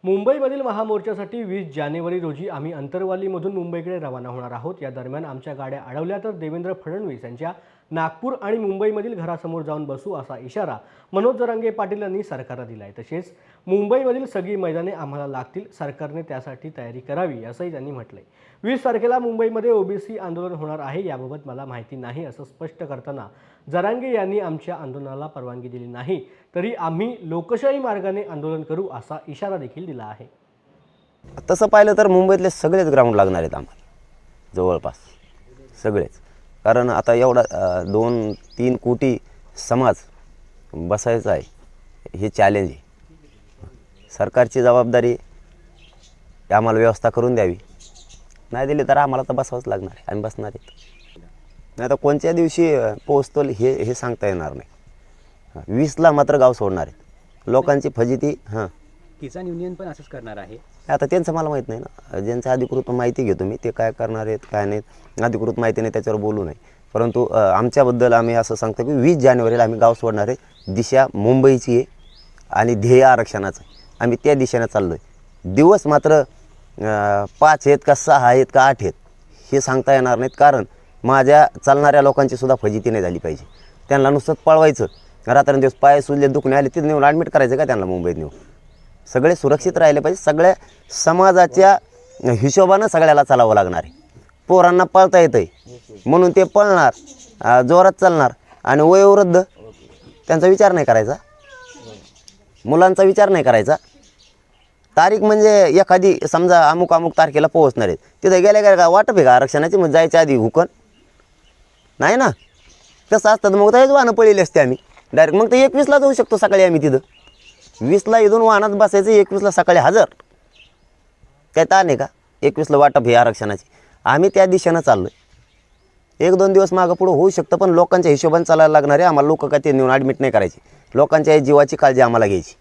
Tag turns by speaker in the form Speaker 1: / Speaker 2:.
Speaker 1: मुंबईमधील महामोर्चासाठी 20 जानेवारी रोजी आम्ही अंतरवालीमधून मुंबईकडे रवाना होणार आहोत। या दरम्यान आमच्या गाड्या अडवल्या तर देवेंद्र फडणवीस यांच्या नागपूर आणि मुंबईमधील घरासमोर जाऊन बसू असा इशारा मनोज जरांगे पाटील यांनी सरकारला दिला आहे। तसेच मुंबईमधील सगळी मैदाने आम्हाला लागतील, सरकारने त्यासाठी तयारी करावी असंही त्यांनी म्हटलंय। 20 तारखेला मुंबईमध्ये ओबीसी आंदोलन होणार आहे, याबाबत मला माहिती नाही असं स्पष्ट करताना जरांगे यांनी आमच्या आंदोलनाला परवानगी दिली नाही तरी आम्ही लोकशाही मार्गाने आंदोलन करू असा इशारा देखील दिला आहे।
Speaker 2: तसं पाहिलं तर मुंबईतले सगळेच ग्राउंड लागणार आहेत आम्हाला, जवळपास सगळेच। कारण आता एवढा 2-3 कोटी समाज बसायचा आहे, हे चॅलेंज आहे। सरकारची जबाबदारी आम्हाला व्यवस्था करून द्यावी, नाही दिली तर आम्हाला तर बसावंच लागणार आहे, आम्ही बसणार आहेत। नाही तर कोणत्या दिवशी पोहोचतो हे सांगता येणार नाही। 20ला मात्र गाव सोडणार आहेत। लोकांची फजिती
Speaker 3: किसान युनियन पण असंच करणार आहे।
Speaker 2: आता त्यांचं मला माहीत नाही ना, ज्यांचं अधिकृत माहिती घेतो मी, ते काय करणार आहेत काय नाहीत अधिकृत माहिती नाही, त्याच्यावर बोलू नये। परंतु आमच्याबद्दल आम्ही असं सांगतो की 20 जानेवारीला आम्ही गाव सोडणार आहे। दिशा मुंबईची आहे आणि ध्येय आरक्षणाचं आहे, आम्ही त्या दिशेनं चाललो आहे। दिवस मात्र 5 आहेत का 6 आहेत का 8 आहेत हे सांगता येणार नाहीत, कारण माझ्या चालणाऱ्या लोकांची सुद्धा फजिती नाही झाली पाहिजे। त्यांना नुसतं पळवायचं, रात्रंदिवस पाय सुजले दुखणे आले तिथे नेऊन ॲडमिट करायचं का त्यांना मुंबईत नेऊन? सगळे सुरक्षित राहिले पाहिजे। सगळ्या समाजाच्या हिशोबानं सगळ्याला चालावं लागणार आहे। पोरांना पळता येतं आहे म्हणून ते पळणार, जोरात चालणार, आणि वयोवृद्ध त्यांचा विचार नाही करायचा, मुलांचा विचार नाही करायचा। तारीख म्हणजे एखादी समजा अमुक अमुक तारखेला पोहोचणार आहेत, तिथे गेल्या गेल्या का वाटप आहे का आरक्षणाची? मग जायच्या आधी हुकन नाही ना, तसं असतं तर मग तर हेच वाहनं पळलेली असते आम्ही डायरेक्ट। मग तर 21ला जाऊ शकतो सकाळी आम्ही तिथं, 20ला इथून वाहनात बसायचं, 21ला सकाळी हजर। काय ताण आहे का? 21ला वाटप हे आरक्षणाची, आम्ही त्या दिशेनं चाललो आहे। 1-2 दिवस मागं पुढं होऊ शकतं, पण लोकांच्या हिशोबाने चालायला लागणार आहे आम्हाला। लोक काय ते नेऊन ॲडमिट नाही करायचे, लोकांच्या जीवाची काळजी आम्हाला घ्यायची।